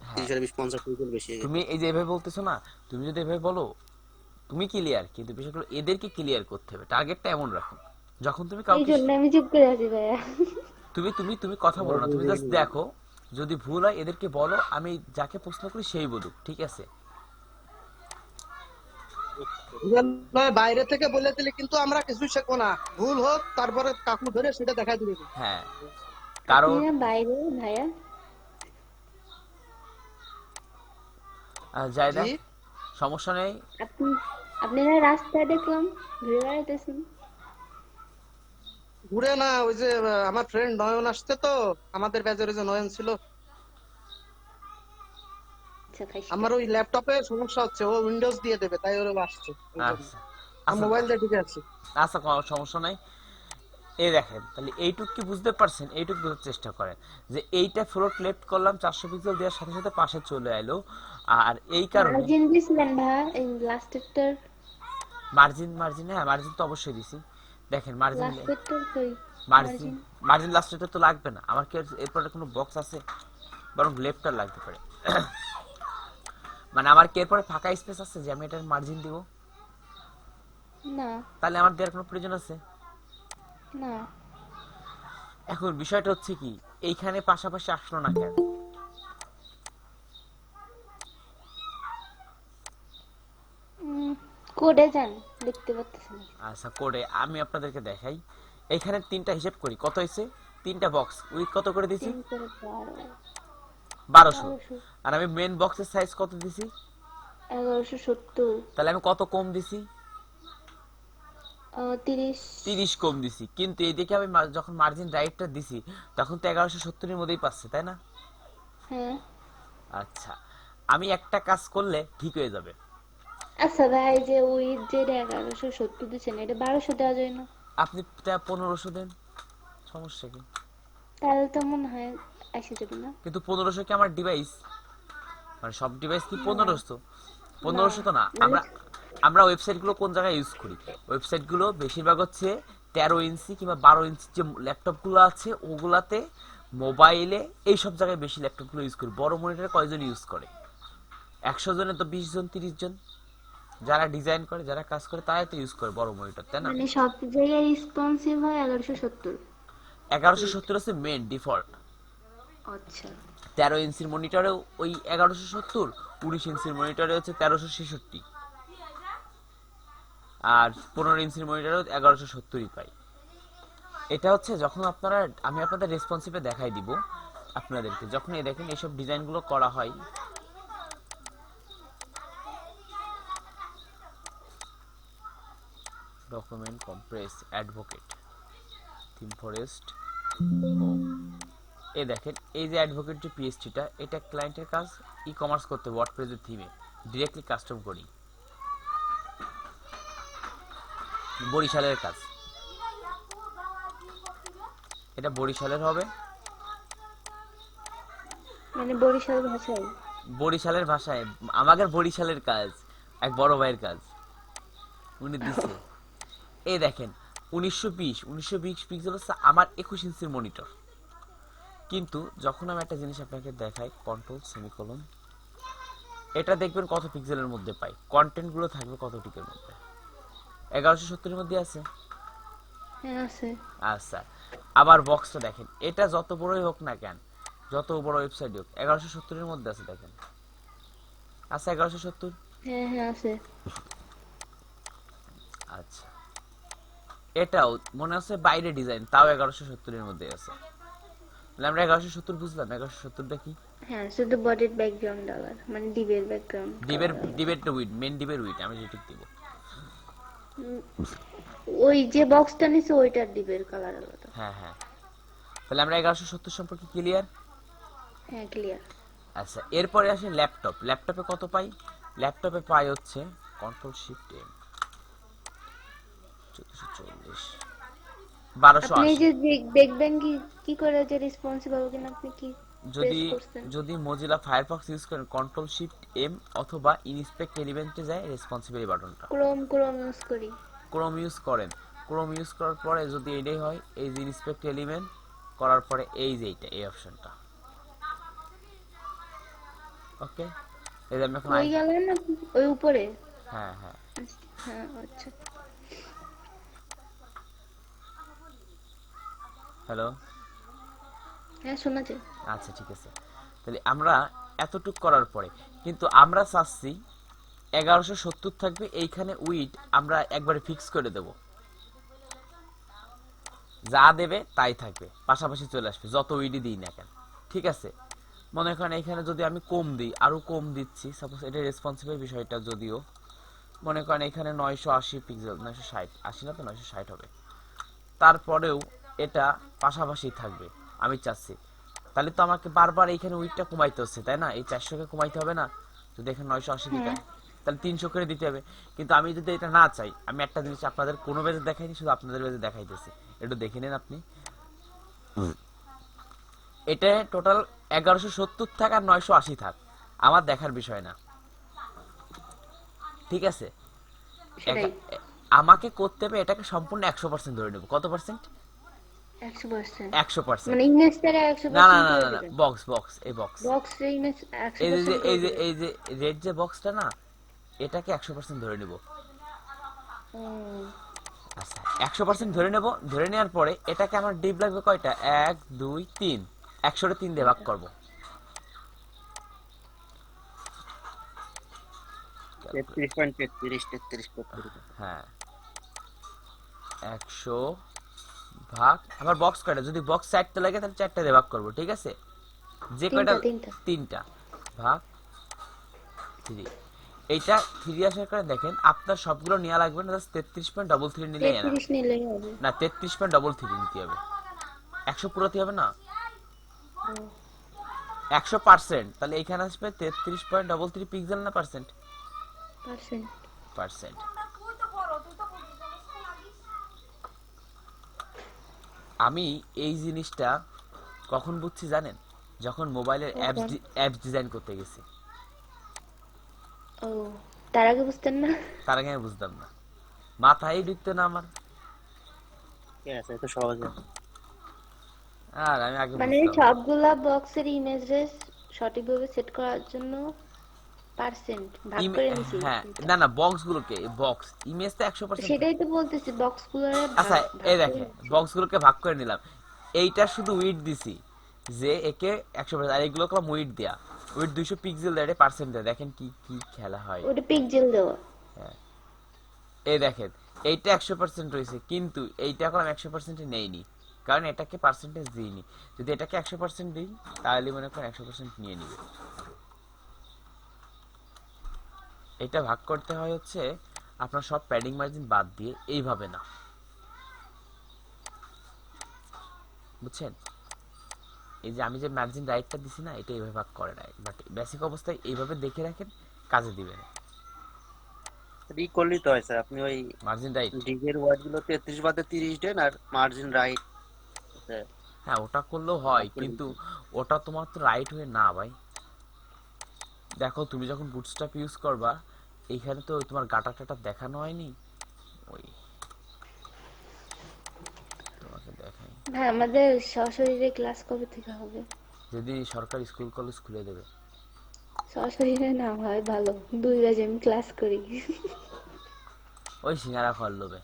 হ্যাঁ 30 আর 20 50 পিক্সেল বেশি হয়ে গেছে। তুমি এই যে এভাবে বলতেছো না, তুমি যদি এভাবে বলো তুমি ক্লিয়ার, কিন্তু বিষয়গুলো এদেরকে ক্লিয়ার করতে হবে। টার্গেটটা এমন রাখো, যখন তুমি এই কাউকে জন্য আমি চুপ করে আছি ভাইয়া। তুমি তুমি তুমি কথা বলো না, তুমি জাস্ট দেখো, যদি ভুল হয় এদেরকে বলো, আমি যাকে প্রশ্ন করি সেই বলুক, ঠিক আছে? নয় বাইরে থেকে বলে দিলে কিন্তু আমরা কিছু শিখবো না, ভুল হোক তারপরে কাকু ধরে সেটা দেখাই দিবে। হ্যাঁ কারণ আপনি না বাইরে ভাইয়া? জায়দা জি সমস্যা নেই। আপনি আপনি না রাস্তায় দেখলাম ঘুরে বেড়াইতেছেন। ঘুরে না, ওই যে আমার ফ্রেন্ড নয়ন আসছে তো, আমাদের ব্যাচের যে নয়ন ছিল, আচ্ছা খাইছি। আমার ওই ল্যাপটপে সমস্যা হচ্ছে, ও উইন্ডোজ দিয়ে দেবে, তাই ওরা আসছে। আচ্ছা আমি মোবাইল দিয়ে ঢুকে আছি। আচ্ছা কোনো সমস্যা নাই। এই দেখেন তাহলে এইটুক কি বুঝতে পারছেন? এইটুক বোঝার চেষ্টা করেন যে এইটা ফ্লোট লেফট করলাম 400 পিক্সেল দেওয়ার সাথে সাথে পাশে চলে এলো, আর এই কারণে মার্জিন দিছিলেন ভাইয়া এই লাস্টেরটার? মার্জিন মার্জিন হ্যাঁ মার্জিন তো অবশ্যই দিছি। দেখেন মার্জিন লাস্টেরটার কই মার্জিন মার্জিন? মার্জিন লাস্টেতে তো লাগবে না আমার, কি এরপরে কোনো বক্স আছে? বরং লেফটটা লাগতে পারে। মানে আমার কি এরপরে ফাঁকা স্পেস আছে যে আমি এটার মার্জিন দিব? না তাহলে আমার দেওয়ার কোনো প্রয়োজন আছে? না। এখন বিষয়টা হচ্ছে কি, এইখানে পাশাপাশি আসলো না কেন? কোডে যান, দেখতে পাচ্ছেন? আচ্ছা কোডে আমি আপনাদেরকে দেখাই। এইখানে তিনটা হিসাব করি, কত হয়েছে? তিনটা বক্স উইথ কত করে দিছি? 3 করে 12 1200। 1200 আর আমি মেন বক্সের সাইজ কত দিছি? 1170 তাহলে আমি কত কম দিছি? 30 30 কম দিছি। কিন্তু এইদিকে আমি যখন মার্জিন রাইটটা দিছি তখন তো 1170 এর মধ্যেই পাচ্ছে, তাই না? হ্যাঁ। আচ্ছা আমি একটা কাজ করলে ঠিক হয়ে যাবে। আচ্ছা ভাই যে ওই যে 1170 দিচ্ছেন এটা 1200 দেওয়া যায় না? আপনি 1500 দেন, সমস্যা কি? তাহলে তো মনে হয় এসে যাবে না? কিন্তু 1500 কি আমার ডিভাইস, মানে সব ডিভাইস কি 1500? 1500 তো না। আমরা আমরা ওয়েবসাইটগুলো কোন জায়গায় ইউজ করি? ওয়েবসাইটগুলো বেশিরভাগ হচ্ছে 13 ইঞ্চি কিংবা 12 ইঞ্চি যে ল্যাপটপগুলো আছে ওগুলাতে, মোবাইলে, এই সব জায়গায় বেশি ল্যাপটপগুলো ইউজ করি। বড় মনিটরে কয়জন ইউজ করে? 100 জনে তো 20 জন 30 জন যারা ডিজাইন করে যারা কাজ করে তারাই তো ইউজ করে বড় মনিটর, তাই না? মানে সব জায়গায় রেসপন্সিভ হয় 1170? 1170 হচ্ছে মেন ডিফল্ট। আচ্ছা 13 ইঞ্চির মনিটরেও ওই 1170, 19 ইঞ্চির মনিটরে হচ্ছে 1366, আর 15 ইঞ্চির মনিটরেও 1170ই পাই। এটা হচ্ছে যখন আপনারা, আমি আপনাদের রেসপন্সিভে দেখাই দিব আপনাদেরকে, যখন এই দেখেন এইসব ডিজাইনগুলো করা হয় document compress advocate theme forest এই দেখেন এই যে অ্যাডভোকেট যে পিএসটিটা এটা ক্লায়েন্টের কাজ ই কমার্স করতে ওয়ার্ডপ্রেসের থিমে ডিরেক্টলি কাস্টম করি বরিশালের কাজ এটা বরিশালের হবে মানে বরিশাল ভাষায়? বরিশালের ভাষায় আমাদের বরিশালের কাজ এক বড় ভাইয়ের কাজ উনি দিছে এই দেখেন 1920 পিক্সেল হচ্ছে আমার 21 ইঞ্চির মনিটর কিন্তু যখন আমি একটা জিনিস আপনাকে দেখাই কন্ট্রোল সেমিকোলন এটা দেখবেন কত পিক্সেলের মধ্যে পাই কন্টেন্ট গুলো থাকবে কত টিকের মধ্যে 1170 এর মধ্যে আছে হ্যাঁ আছে। আচ্ছা আবার বক্সটা দেখেন এটা যত বড়ই হোক না কেন যত বড় ওয়েবসাইট হোক 1170 এর মধ্যে আছে দেখেন আচ্ছা 1170 হ্যাঁ হ্যাঁ আছে। আচ্ছা এটাও মনে আছে বাইরে ডিজাইন তাও 1170 এর মধ্যে আছে তাহলে আমরা 1170 বুঝলাম 1170 দেখি হ্যাঁ শুধু বডির ব্যাকগ্রাউন্ড আলাদা মানে ডিবের ব্যাকগ্রাউন্ড। ডিবের টু উইড মেন ডিবের উইড আমি যেটা দিব ওই যে বক্সটা নিছে ওইটার ডিবের কালার আলাদা। হ্যাঁ হ্যাঁ তাহলে আমরা 1170 সম্পর্কে ক্লিয়ার হ্যাঁ ক্লিয়ার। আচ্ছা এরপরে আসে ল্যাপটপ ল্যাপটপে কত পাই ল্যাপটপে পাই হচ্ছে কন্ট্রোল শিফট এম 1440 আপনি এই 1280 যে দেখবেন কি কি করে যে রেসপন্সিভ হবে কিনা আপনি কি যদি press করছেন? যদি মজিলা ফায়ারফক্স ইউজ করেন কন্ট্রোল শিফট এম অথবা ইনস্পেক্ট এলিমেন্টে যায় রেসপন্সিবিলিটি বাটনটা ক্রোম ইউজ করি। ক্রোম ইউজ করেন ক্রোম ইউজ করার পরে যদি এটাই হয় এই যে ইনস্পেক্ট এলিমেন্ট করার পরে এই যে এইটা এই অপশনটা ওকে এই যে আমি এখন ওই গেলেন না ওই উপরে? হ্যাঁ হ্যাঁ হ্যাঁ আচ্ছা। হ্যালো হ্যাঁ শোনা যায়। আচ্ছা ঠিক আছে তাহলে আমরা এতটুক করার পরে কিন্তু আমরা চাচ্ছি 1170 থাকবে এইখানে উইড আমরা একবারে ফিক্স করে দেব যা দেবে তাই থাকবে পাশাপাশি চলে আসবে যত উইডই দিই না কেন ঠিক আছে মনে করেন এখানে যদি আমি কম দিই আরো কম দিচ্ছি সাপোজ এটা রেসপন্সিবল বিষয়টা যদিও মনে করেন এখানে 980 পিক্সেল 960 80 না তো 960 হবে তারপরেও এটা পাশাপাশি থাকবে আমি চাচ্ছি তাহলে তো আমাকে বারবার এইখানে উইডটা কমাইতে হচ্ছে তাই না এই 400 কে কমাইতে হবে না যদি এখানে 980 দিতে হয়, তাহলে 300 করে দিতে হবে কিন্তু আমি যদি এটা না চাই আমি একটা জিনিস আপনাদের কোনো বেজে দেখাইনি শুধু আপনাদের বেজে দেখাইতেছি একটু দেখে নেন আপনি এটা টোটাল 1170 থাক আর 980 থাক আমার দেখার বিষয় না ঠিক আছে সেটাই। আমাকে করতে হবে এটাকে সম্পূর্ণ 100% ধরে নেব কত পার্সেন্ট 100%। 100% মানে ইমেজ থেকে 100% না না না না না বক্স এই বক্স বক্স ইমেজ 100% এই যে এই যে করে এই যে রেড যে বক্সটা না এটাকে 100% ধরে নেব হুম, আচ্ছা 100% ধরে নেব ধরে নেওয়ার পরে এটাকে আমার ডিপ লাগবে কয়টা 1 2 3 100 রে 3 দিয়ে ভাগ করব 33.33 হ্যাঁ 100 ভাগ আবার বক্স কয়টা যদি বক্স 4টা লাগে তাহলে 4টা দিয়ে ভাগ করব ঠিক আছে যে কয়টা তিনটা। 3টা ভাগ 3 এইটা 3 আসার কারণে দেখেন আপনার সবগুলো নেওয়া লাগবে না জাস্ট 33.33 নিলেই না 33 নিলেই হবে। না 33.33 নিতে হবে 100 পুরোতে হবে না 100% তাহলে এখানে আসবে 33.33 পিক্সেল না পার্সেন্ট পার্সেন্ট আমি এই জিনিসটা কখন বুঝছি জানেন যখন মোবাইলের অ্যাপস ডিজাইন করতে গেছি ও তার আগে বুঝতেন না? তার আগে আমি বুঝতাম না মাথায় ঢুকতো না আমার ঠিক আছে তো সহজ আর আমি আগে মানে বুঝতাম না। সবগুলা বক্সের ইমেজে সঠিকভাবে সেট করার জন্য পার্সেন্ট ভাগ করে নিছি। হ্যাঁ না না বক্স গুলোকে বক্স ইমেজ তো 100% সেটাই তো বলতেছি বক্স গুলোরে আচ্ছা এই দেখেন বক্স গুলোকে ভাগ করে নিলাম এইটা শুধু উইড দিছি যে একে 100% আর এগুলো কম উইড দেয়া উইড 200 পিক্সেল দেয় পার্সেন্ট দেয় দেখেন কি কি খেলা হয় ওটা পিক্সেল দেওয়া। এই দেখেন এইটা 100% রয়েছে কিন্তু এইটা এখন আমি 100% নেইনি কারণ এটাকে পার্সেন্টেজ দিইনি যদি এটাকে 100% দিই তাহলে মনে করেন 100% নিয়ে নিবে এটা ভাগ করতে হয় হচ্ছে আপনার সব প্যাডিং মার্জিন বাদ দিয়ে এইভাবে না, বুঝছেন? এই যে আমি যে মার্জিন রাইটটা দিছি না, এটা এইভাবে ভাগ করে রাইট, বাট বেসিক অবস্থায় এইভাবে দেখে রাখেন, কাজে দিবে না। ই করলেই তো হয় স্যার, আপনি ওই মার্জিন রাইট, ডিগের ওয়ার্ড গুলো 33 বাদে 30 দেন আর মার্জিন রাইট। হ্যাঁ ওটা করলেও হয়, কিন্তু ওটা তোমার তো রাইট হয়ে না ভাই। দেখো তুমি যখন বুটস্ট্র্যাপ ইউজ করবা, এইখানে তো তোমার গাটা টাটা দেখানো হয়নি, ওই তোমাকে দেখাই। ভাই আমাদের সশরীরে ক্লাস কবে থেকে হবে? যদি সরকারি স্কুল কলেজ খুলে দেবে। সশরীরে না হয় ভালো, 2 বাজে আমি ক্লাস করি। ওই সিঙ্গারা খাওয়ার লোভে।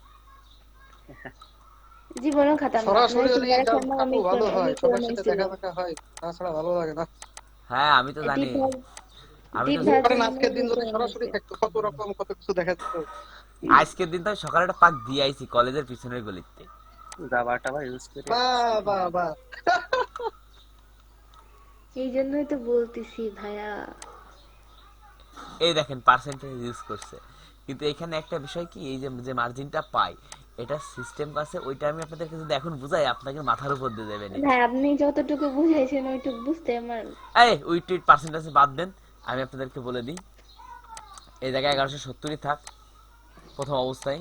জীবনও খাতাম না, আপনার সরাসরি হলে সিঙ্গারা কাকু খাওয়া আমি ভালো হয়, সবার সাথে ছিল। দেখা দেখা হয়, তাছাড়া ভালো লাগে না। হ্যাঁ আমি তো জানি, আমি তো কারণ আজকের দিন যদি সরাসরি থাকতো কত রকম কত কিছু দেখা যেত। আজকের দিন তো আমি সকালে একটা পাক দিয়ে আইছি কলেজের পিছনের গলিতে। জাবা টাবা ইউজ করে। বাহ বাহ বাহ। এই জন্যই তো বলতেছি ভাইয়া। এই দেখেন পার্সেন্টেজ ইউজ করছে, কিন্তু এখানে একটা বিষয় কি, এই যে যে মার্জিনটা পাই, এটা সিস্টেম আছে, ওইটা আমি আপনাদেরকে যদি এখন বুঝাই, আপনাকে মাথার উপর দিয়ে দেবেন। ভাই আপনি যতটুকু বুঝাইছেন ওইটুকু বুঝতে আমার এই ওই টুইট পার্সেন্টেজ বাদ দেন, আমি আপনাদেরকে বলে দিই। এই জায়গায় 1170ই থাক প্রথম অবস্থায়,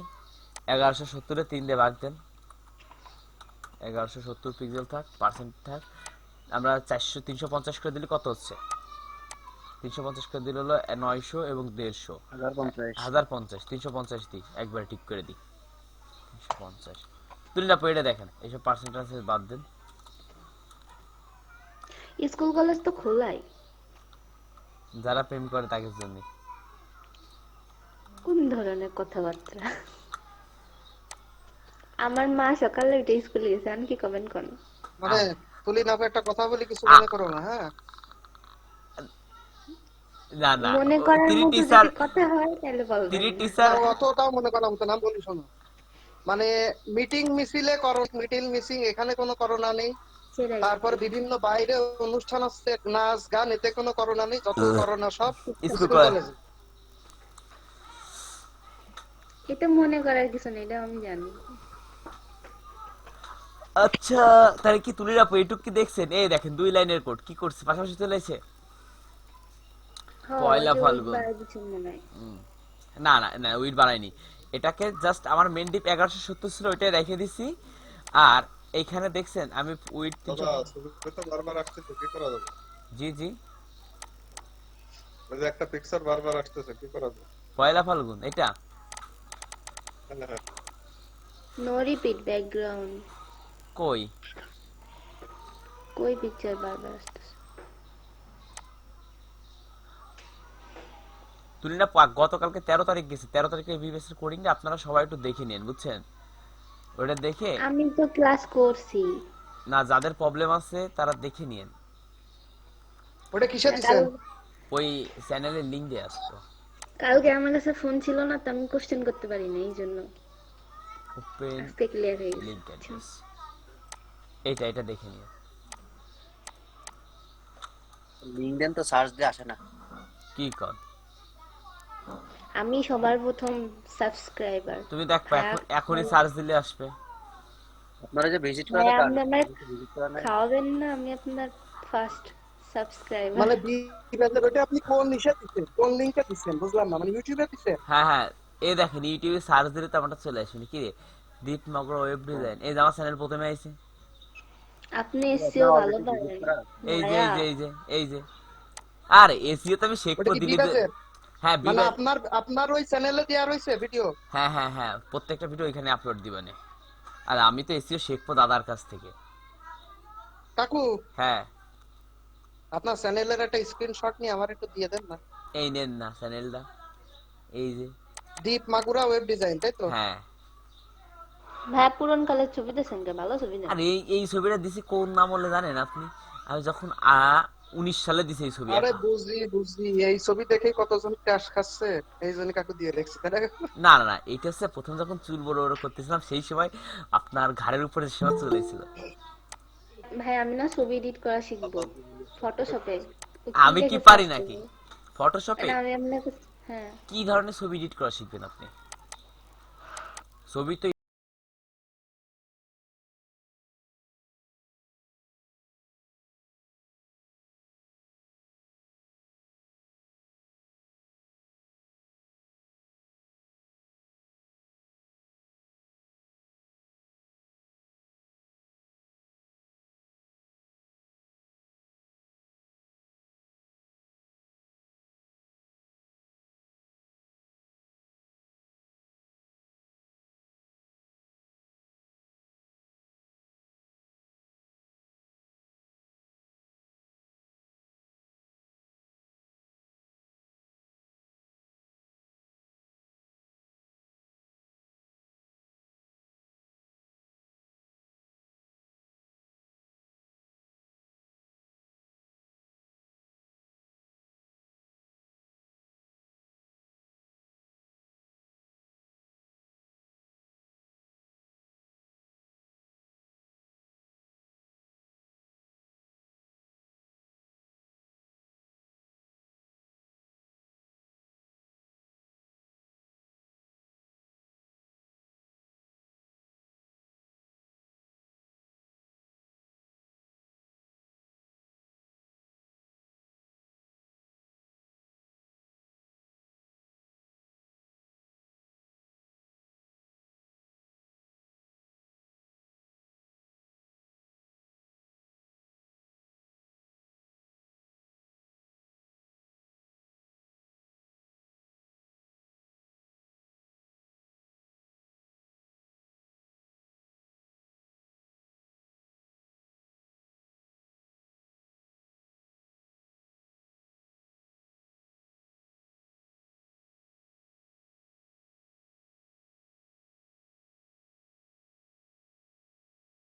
1170-এ 3 দিয়ে ভাগ দেন, 1170 পিক্সেল থাক, পার্সেন্ট থাক। আমরা 350 করে দিলে কত হচ্ছে? 350 করে দিলে হলো 900 এবং 150, 1050। 1050, 350 দিই, একবারে ঠিক করে দিই 350। তুলনা পড়ে দেখেন, এইসব পার্সেন্টেজ বাদ দেন। স্কুল কলেজ তো খোলাই। যারা প্রেম করে তাদের জন্য। কোন ধরনের কথাবার্তা? আমার মা সকালে উঠে স্কুলে গেছে, আমি কি কমেন্ট করব? মানে তুলি না একটা কথা বলি, কিছু মনে করো না, হ্যাঁ? না না, মনে করার তিনি মতো টিচার, যদি কথা হয় তাহলে বলবেন। তিনি টিচার। অতটাও মনে করা মতো না, বলি শোনো। মানে মিটিং মিছিলে করো, মিটিং মিসিং এখানে কোনো করোনা নেই। সেটাই। তারপর বিভিন্ন বাইরে অনুষ্ঠান আছে, নাচ গান, এতে কোনো করোনা নেই। যত করোনা সব স্কুল স্কুল কলেজ। কলেজে। এটা মনে করার কিছু নেই, এটা আমি জানি। আচ্ছা তাহলে কি তুলির আপু এইটুক কি দেখছেন? এই দেখেন 2 লাইনের কোড কি করছে, পাশাপাশি চলে এসে হ্যাঁ, পয়লা ওই যে ফাল্গুন। বাড়াই দিচ্ছেন মনে হয়। না না না, উইট বাড়াইনি, এটাকে জাস্ট আমার মেন ডিপ 1170 ছিল, ওইটাই রেখে দিছি। আর এইখানে দেখছেন আমি উইট দাদা ছবিতে তো বারবার আসতেছে, কি করা যাবে? জি জি, ওই যে একটা পিকচার বারবার আসতেছে, কি করা যাবে? পয়লা ফাল্গুন এটা হ্যাঁ, হ্যাঁ। No repeat background. কই? কই পিকচার বারবার আসতেছে? তুলি না গতকালকে 13 তারিখ গেছে, 13 তারিখে ভিভিএস এর কোডিংটা আপনারা সবাই একটু দেখে নিন, বুঝছেন? ওটা দেখে, আমি তো ক্লাস করছি। না যাদের প্রবলেম আছে তারা দেখে নিন। ওটা কিসে কাল দিছেন? ওই চ্যানেলের লিংক দিয়ে আসতো। কালকে আমার কাছে ফোন ছিল না, তো আমি কোশ্চেন করতে পারি না, এই জন্য ওপেন আজকে ক্লিয়ার হয়ে গেছে। লিংক অ্যাড্রেস, এটা দেখে নিন। লিংকডইন তো সার্চ দিয়ে আসে না। কি কর? আমি সবার প্রথম সাবস্ক্রাইবার। তুমি দেখো এখনই সার্চ দিলে আসবে। আপনারা যে ভিজিট ভাই করার আপনি আমার ভিজিট করা নাই। খাওয়াবেন না? আমি আপনার ফার্স্ট সাবস্ক্রাইবার। মানে বিবেচনা ওটা আপনি কোন ইসে দিছেন, কোন লিংকে দিছেন বুঝলাম না, মানে ইউটিউবে দিছেন? হ্যাঁ হ্যাঁ, এই দেখেন ইউটিউবে সার্চ দিলে তো আমারটা চলে আসবে। কি রে, দীপ মগর ওয়েব ডিজাইন, এই যে আমার চ্যানেল প্রথমে আইছে। আপনি এসিও ভালো ভিজিট পারেন করা। এই যে ভাইয়া। এই যে আরে এসিও তো আমি শেখ ওটা করে কি দিলি। বিবেচের? হ্যাঁ মানে বিবে, আপনার ওই চ্যানেলে দেয়া রয়েছে ভিডিও? হ্যাঁ হ্যাঁ হ্যাঁ, প্রত্যেকটা ভিডিও এখানে আপলোড দিবেন। আর আমি তো এসিও শিখবো দাদার কাছ থেকে। কাকু হ্যাঁ, আপনার চ্যানেলের একটা স্ক্রিনশট নিয়ে আমার একটু দিয়ে দেন না। এই নেন না চ্যানেলটা, এই যে। দীপ মাগুরা ওয়েব ডিজাইন, তাই তো? হ্যাঁ, ভাই পুরন কালের ছবি দেখছেন কে? ভালো ছবি না? আর এই ছবিটা দিছি কোন নাম বলে জানেন আপনি? আমি যখন 19 সালে দিছি এই ছবি। আরে বুঝি এই ছবি দেখেই কতজন ক্রাশ খাচ্ছে, এই জন্য কাকু দিয়ে রেখেছি, তাই না? না না না, এটা হচ্ছে প্রথম যখন চুল বড় বড় করতেছিলাম সেই সময় আপনার ঘাড়ের উপরে সময় চলেছিল। ভাই আমি না ছবি এডিট করা শিখবো ফটোশপে। আমি কি পারি নাকি ফটোশপে? না আমি আপনাকে, হ্যাঁ কি ধরনের ছবি এডিট করা শিখবেন আপনি? ছবি তো